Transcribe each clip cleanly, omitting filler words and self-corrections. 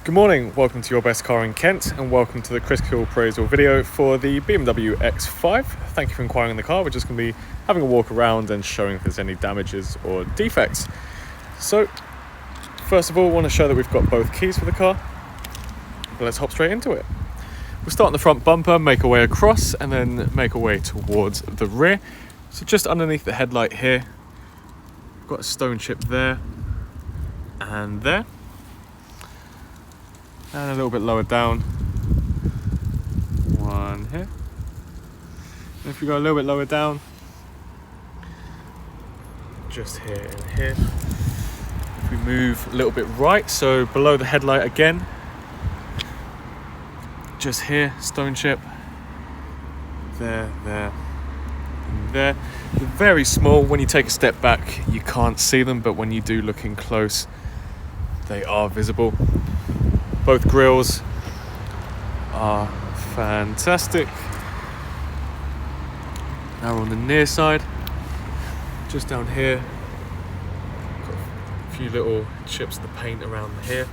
Good morning, welcome to your best car in Kent and welcome to the critical appraisal video for the BMW X5. Thank you for inquiring on the car. We're just going to be having a walk around and showing if there's any damages or defects. So first of all, I want to show that we've got both keys for the car. But let's hop straight into it. We'll start on the front bumper, make our way across and then make our way towards the rear. So just underneath the headlight here, we've got a stone chip there and there. And a little bit lower down, one here. And if we go a little bit lower down, just here and here. If we move a little bit right, so below the headlight again, just here, stone chip, there, there, and there. They're very small. When you take a step back, you can't see them, but when you do look in close, they are visible. Both grills are fantastic. Now we're on the near side, just down here, got a few little chips of the paint around here,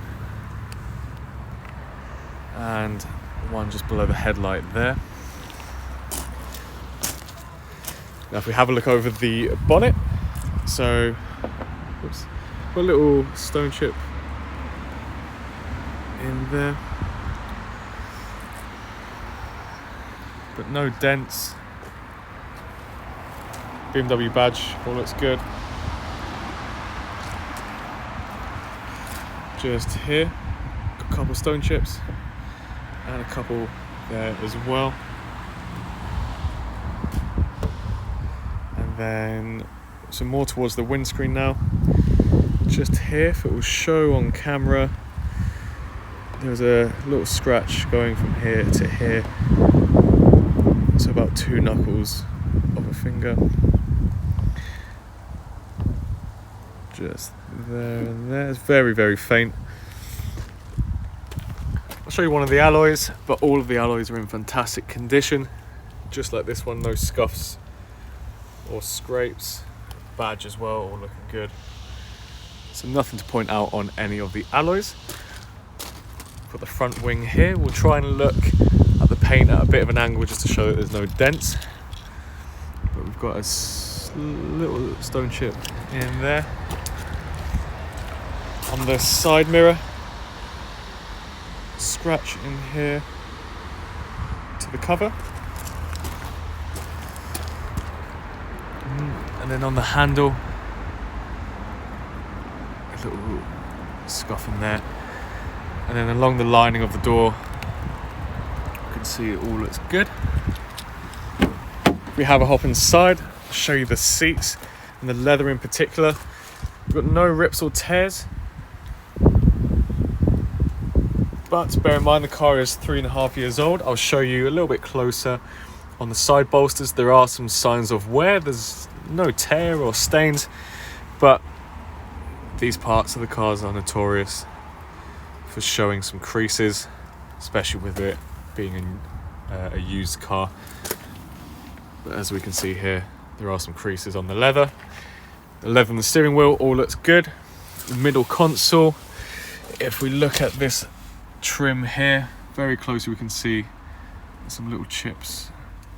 and one just below the headlight there. Now if we have a look over the bonnet, so oops, got a little stone chip in there, but no dents. BMW badge, all looks good. Just here, got a couple of stone chips and a couple there as well. And then some more towards the windscreen now. Just here, if it will show on camera, there's a little scratch going from here to here, so about 2 knuckles of a finger. Just there and there. It's very, very faint. I'll show you one of the alloys, but all of the alloys are in fantastic condition. Just like this one, no scuffs or scrapes. Badge as well, all looking good. So nothing to point out on any of the alloys. Got the front wing here. We'll try and look at the paint at a bit of an angle just to show that there's no dents. But we've got a little stone chip in there. On the side mirror, scratch in here to the cover. And then on the handle, a little scuff in there. And then along the lining of the door, you can see it all looks good. We have a hop inside. I'll show you the seats and the leather in particular. We've got no rips or tears. But bear in mind the car is 3.5 years old. I'll show you a little bit closer. On the side bolsters, there are some signs of wear. There's no tear or stains, but these parts of the cars are notorious for showing some creases, especially with it being a used car. But as we can see here, there are some creases on the leather. The leather on the steering wheel all looks good. The middle console, if we look at this trim here very closely, we can see some little chips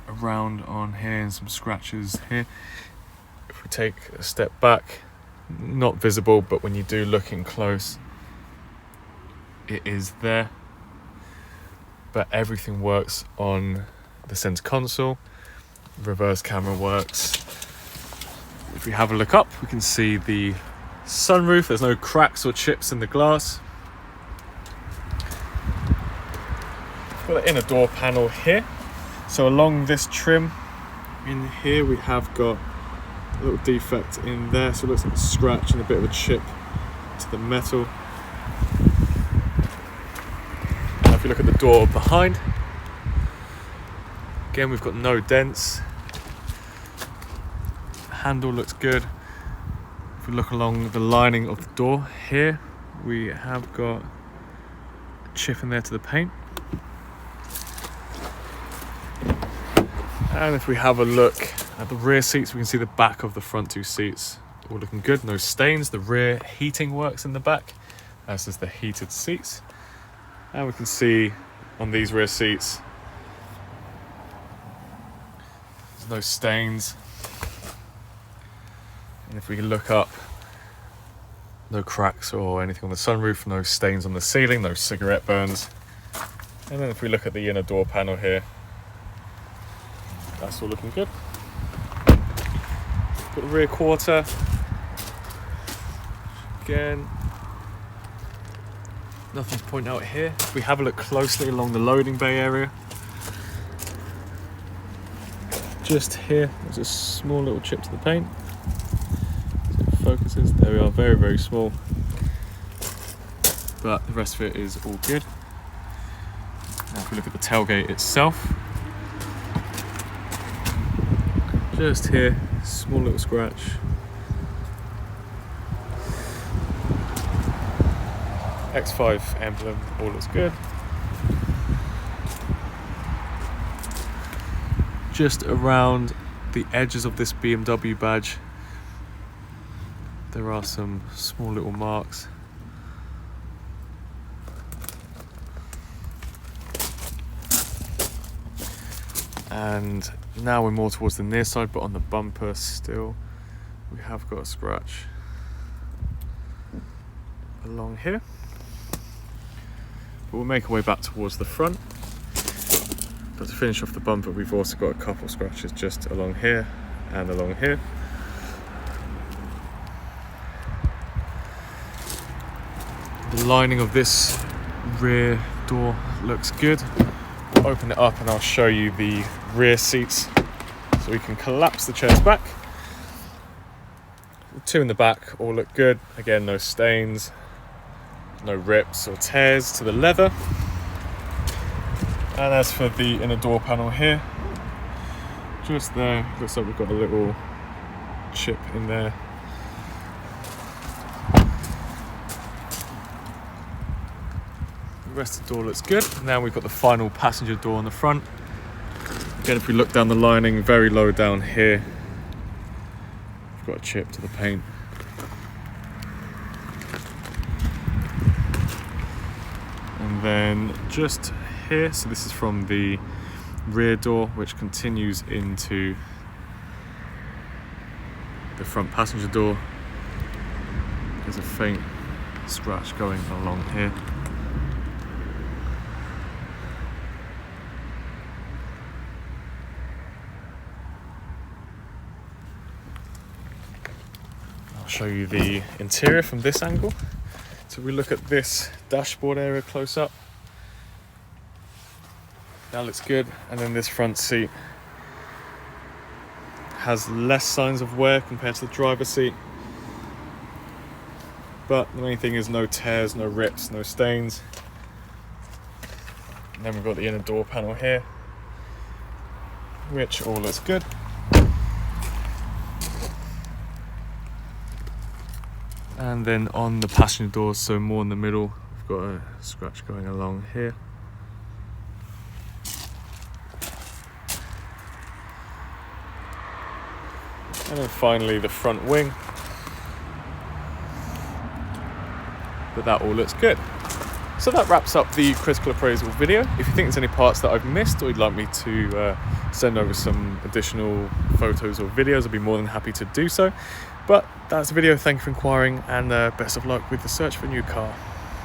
around on here and some scratches here. If we take a step back, not visible, but when you do look in close, it is there. But everything works on the center console. Reverse camera works. If we have a look up, we can see the sunroof. There's no cracks or chips in the glass. Got the inner door panel here. So along this trim in here, we have got a little defect in there. So it looks like a scratch and a bit of a chip to the metal. If you look at the door behind, again we've got no dents. The handle looks good. If we look along the lining of the door here, we have got a chip in there to the paint. And if we have a look at the rear seats, we can see the back of the front 2 seats all looking good, no stains. The rear heating works in the back, as does the heated seats. And we can see on these rear seats, there's no stains. And if we look up, no cracks or anything on the sunroof, no stains on the ceiling, no cigarette burns. And then if we look at the inner door panel here, that's all looking good. Got the rear quarter. Again, nothing to point out here. If we have a look closely along the loading bay area, just here, there's a small little chip to the paint. So it focuses, there we are, very, very small. But the rest of it is all good. Now if we look at the tailgate itself, just here, small little scratch. X5 emblem, all looks good. Just around the edges of this BMW badge, there are some small little marks. And now we're more towards the near side, but on the bumper still, we have got a scratch along here. But we'll make our way back towards the front. But to finish off the bumper, we've also got a couple scratches just along here and along here. The lining of this rear door looks good. Open it up and I'll show you the rear seats. So we can collapse the chairs back. The two in the back all look good. Again, no stains, no rips or tears to the leather. And as for the inner door panel here, just there, looks like we've got a little chip in there. The rest of the door looks good. Now we've got the final passenger door on the front. Again, if we look down the lining, very low down here, we've got a chip to the paint. And then just here, so this is from the rear door, which continues into the front passenger door. There's a faint scratch going along here. I'll show you the interior from this angle. So we look at this dashboard area close up. That looks good. And then this front seat has less signs of wear compared to the driver's seat. But the main thing is no tears, no rips, no stains. And then we've got the inner door panel here, which all looks good. And then on the passenger door, so more in the middle, we've got a scratch going along here. And then finally the front wing. But that all looks good. So that wraps up the critical appraisal video. If you think there's any parts that I've missed or you'd like me to send over some additional photos or videos, I'd be more than happy to do so. But that's the video. Thank you for inquiring, and best of luck with the search for a new car.